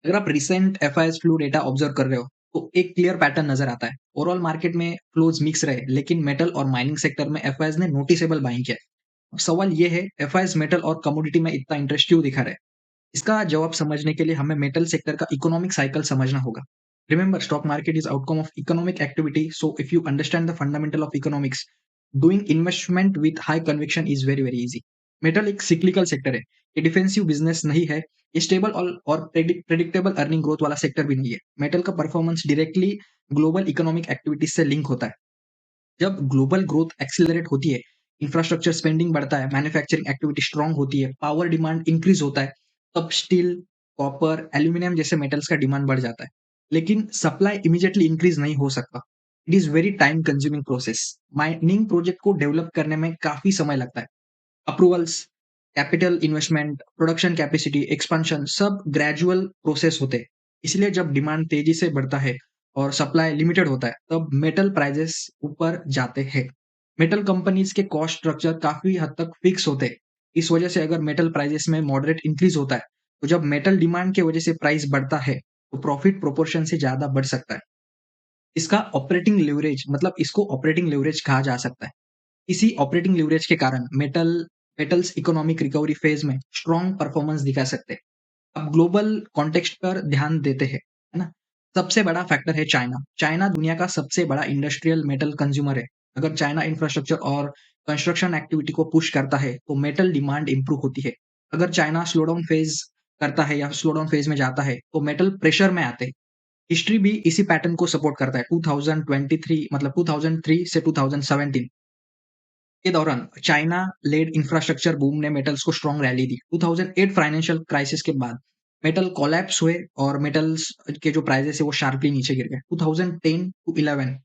अगर आप recent FIS flow data observe कर रहे हो, तो एक क्लियर पैटर्न नजर आता है। ओवरऑल मार्केट में फ्लोज मिक्स रहे, लेकिन मेटल और माइनिंग सेक्टर में एफआईएस ने नोटिसेबल बाइंग किया। अब सवाल ये है, एफआईएस मेटल और कमोडिटी में इतना इंटरेस्ट क्यों दिखा रहे हैं? इसका जवाब समझने के लिए हमें मेटल सेक्टर का इकोनॉमिक साइकिल समझना होगा। Remember, stock market is outcome of economic activity, so if you understand the fundamental of economics, doing investment with high conviction is very very easy. Metal एक सिक्लिकल सेक्टर है, ये defensive business नहीं है, ये stable और predictable earning growth वाला sector भी नहीं है। मेटल का performance directly global economic activities से लिंक होता है। जब ग्लोबल ग्रोथ एक्सेलरेट होती है, इंफ्रास्ट्रक्चर स्पेंडिंग बढ़ता है, मैन्युफैक्चरिंग एक्टिविटी स्ट्रांग होती है, पावर डिमांड इंक्रीज होता है, तब स्टील, कॉपर, एल्यूमिनियम जैसे मेटल्स का डिमांड बढ़ जाता है। लेकिन सप्लाई इमीडिएटली इंक्रीज नहीं हो सकता। It is very time consuming process. Mining project को डेवलप करने में काफी समय लगता है। Approvals, capital investment, production capacity, expansion सब ग्रेजुअल प्रोसेस होते हैं। इसलिए जब डिमांड तेजी से बढ़ता है और सप्लाई लिमिटेड होता है, तब मेटल प्राइसेस ऊपर जाते हैं। मेटल कंपनीज के कॉस्ट स्ट्रक्चर काफी हद तक फिक्स होते हैं। इस वजह से अगर मेटल प्राइसेस में मॉडरेट इंक्रीज होता है, तो जब मेटल डिमांड की वजह से प्राइस बढ़ता है, तो प्रॉफिट प्रोपोर्शन से ज्यादा बढ़ सकता है। इसका ऑपरेटिंग लेवरेज मतलब इसको ऑपरेटिंग लेवरेज कहा जा सकता है। इसी ऑपरेटिंग लीवरेज के कारण मेटल्स इकोनॉमिक रिकवरी फेज में स्ट्रॉन्ग परफॉर्मेंस दिखा सकते हैं। अब ग्लोबल कॉन्टेक्स्ट पर ध्यान देते हैं, है ना? सबसे बड़ा फैक्टर है चाइना। चाइना दुनिया का सबसे बड़ा इंडस्ट्रियल मेटल कंज्यूमर है। अगर चाइना इंफ्रास्ट्रक्चर और कंस्ट्रक्शन एक्टिविटी को पुश करता है, तो मेटल डिमांड इंप्रूव होती है। अगर चाइना स्लो डाउन फेज करता है या स्लो डाउन फेज में जाता है, तो मेटल प्रेशर में आते हैं। हिस्ट्री भी इसी पैटर्न को सपोर्ट करता है। 2023 मतलब 2003 से 2017 के दौरान चाइना लेड इंफ्रास्ट्रक्चर बूम ने मेटल्स को स्ट्रॉन्ग रैली दी। 2008 फाइनेंशियल क्राइसिस के बाद मेटल कोलैप्स हुए और मेटल्स के जो प्राइसेस है वो शार्पली नीचे गिर गए। 2010 टू 11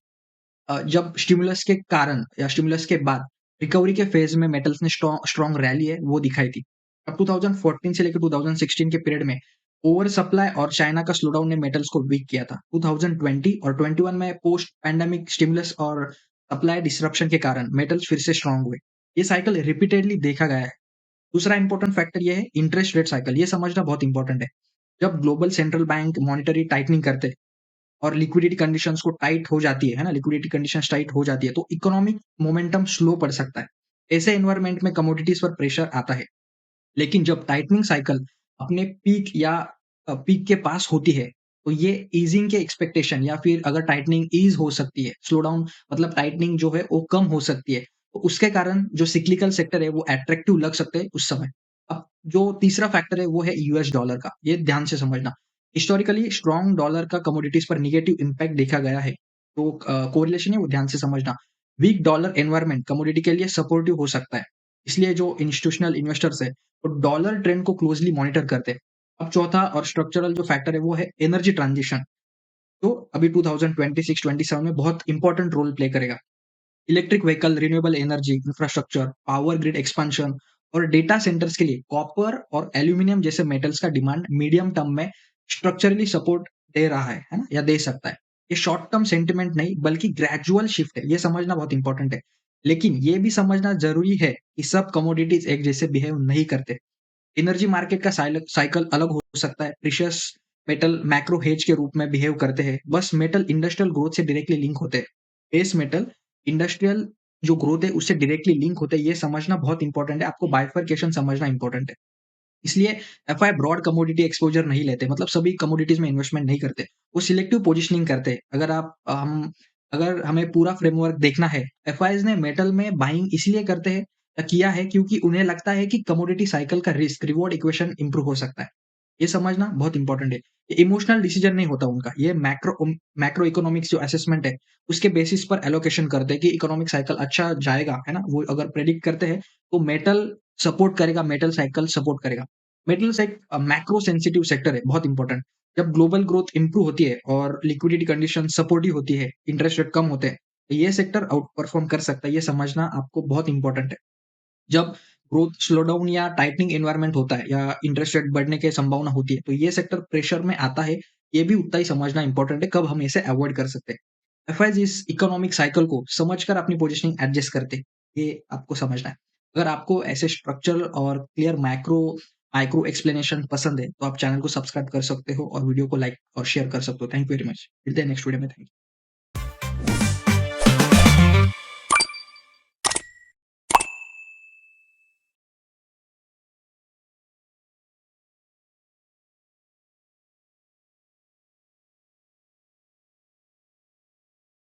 जब स्टिमुलस के कारण या स्टिमुलस के बाद रिकवरी के फेज में मेटल्स ने स्ट्रॉन्ग रैली है वो दिखाई थी। अब 2014 से लेकर 2016 के पीरियड में ओवर सप्लाई और चाइना का स्लोडाउन ने मेटल्स को वीक किया था। 2020 और 21 में पोस्ट पैंडेमिक स्टिमुलस और सप्लाई डिसरप्शन के कारण मेटल्स फिर से स्ट्रॉन्ग हुए। ये साइकिल रिपीटेडली देखा गया है। दूसरा इंपॉर्टेंट फैक्टर ये है इंटरेस्ट रेट साइकिल। ये समझना बहुत इंपॉर्टेंट है। जब global central bank monetary tightening करते हैं और लिक्विडिटी कंडीशंस को टाइट हो जाती है ना, लिक्विडिटी कंडीशंस टाइट हो जाती है, तो इकोनॉमिक मोमेंटम स्लो पड़ सकता है। ऐसे एनवायरनमेंट में कमोडिटीज पर प्रेशर आता है। लेकिन जब टाइटनिंग साइकिल अपने पीक या पीक के पास होती है, तो ये ईजिंग के एक्सपेक्टेशन या फिर अगर टाइटनिंग ईज हो सकती है, स्लो डाउन मतलब टाइटनिंग जो है वो कम हो सकती है, तो उसके कारण जो सिक्लिकल सेक्टर है वो अट्रैक्टिव लग सकते हैं उस समय। अब जो तीसरा फैक्टर है वो है यूएस डॉलर का, ये ध्यान से समझना। हिस्टोरिकली स्ट्रॉन्ग डॉलर का कमोडिटीज पर नेगेटिव इम्पैक्ट देखा गया है, तो कोरिलेशन है वो ध्यान से समझना। वीक डॉलर एनवायरनमेंट कमोडिटी के लिए सपोर्टिव हो सकता है। इसलिए जो इंस्टीट्यूशनल इन्वेस्टर्स है, तो डॉलर ट्रेंड को क्लोजली मॉनिटर करते हैं। अब चौथा और स्ट्रक्चरल जो फैक्टर है वो है एनर्जी ट्रांजिशन, जो अभी 2026-27 में बहुत इंपॉर्टेंट रोल प्ले करेगा। Electric vehicle, renewable energy, infrastructure, power grid expansion और डेटा सेंटर्स के लिए कॉपर और एल्यूमिनियम जैसे मेटल्स का डिमांड मीडियम टर्म में स्ट्रक्चरली सपोर्ट दे रहा है ना? या दे सकता है। ये शॉर्ट टर्म सेंटिमेंट नहीं बल्कि ग्रेजुअल शिफ्ट है, ये समझना बहुत इंपॉर्टेंट है। लेकिन ये भी समझना जरूरी है कि सब कमोडिटीज एक जैसे बिहेव नहीं करते। एनर्जी मार्केट का साइकिल अलग हो सकता है। प्रीशियस मेटल मैक्रो हेज के रूप में बिहेव करते हैं। बस मेटल इंडस्ट्रियल ग्रोथ से डायरेक्टली लिंक होते हैं। बेस मेटल इंडस्ट्रियल जो ग्रोथ है उससे डायरेक्टली लिंक होते हैं। ये समझना बहुत इंपॉर्टेंट है। आपको बाइफरकेशन समझना इंपॉर्टेंट है। इसलिए एफआई ब्रॉड कमोडिटी एक्सपोजर नहीं लेते, मतलब सभी कमोडिटीज में इन्वेस्टमेंट नहीं करते। वो सिलेक्टिव पोजिशनिंग करते हैं। अगर हमें पूरा फ्रेमवर्क देखना है, एफआईज ने मेटल में बाइंग इसलिए करते हैं या किया है क्योंकि उन्हें लगता है कि कमोडिटी साइकिल का रिस्क रिवॉर्ड इक्वेशन इंप्रूव हो सकता है। ये समझना बहुत इंपॉर्टेंट है। ये इमोशनल डिसीजन नहीं होता उनका, ये मैक्रो इकोनॉमिक्स जो असेसमेंट है उसके बेसिस पर एलोकेशन करते हैं कि इकोनॉमिक साइकिल अच्छा जाएगा, है ना? वो अगर प्रेडिक्ट करते हैं तो मेटल सपोर्ट करेगा, मेटल साइकिल सपोर्ट करेगा। मेटल्स एक मैक्रो सेंसिटिव सेक्टर है, बहुत इंपॉर्टेंट। जब ग्लोबल ग्रोथ इंप्रूव होती है और लिक्विडिटी कंडीशन सपोर्टिव होती है, इंटरेस्ट रेट कम होते हैं, तो ये सेक्टर आउट परफॉर्म कर सकता है। ये समझना आपको बहुत इंपॉर्टेंट है। जब ग्रोथ स्लो डाउन या टाइटनिंग एनवायरनमेंट होता है या इंटरेस्ट रेट बढ़ने की संभावना होती है, तो ये सेक्टर प्रेशर में आता है। ये भी उतना ही समझना इंपॉर्टेंट है, कब हम इसे अवॉइड कर सकते हैं। एफआईज इस इकोनॉमिक साइकिल को समझकर अपनी पोजीशनिंग एडजस्ट करते हैं, ये आपको समझना है। अगर आपको ऐसे स्ट्रक्चरल और क्लियर मैक्रो माइक्रो एक्सप्लेनेशन पसंद है, तो आप चैनल को सब्सक्राइब कर सकते हो और वीडियो को लाइक और शेयर कर सकते हो। Thank you very much. मिलते हैं नेक्स्ट वीडियो में। Thank you.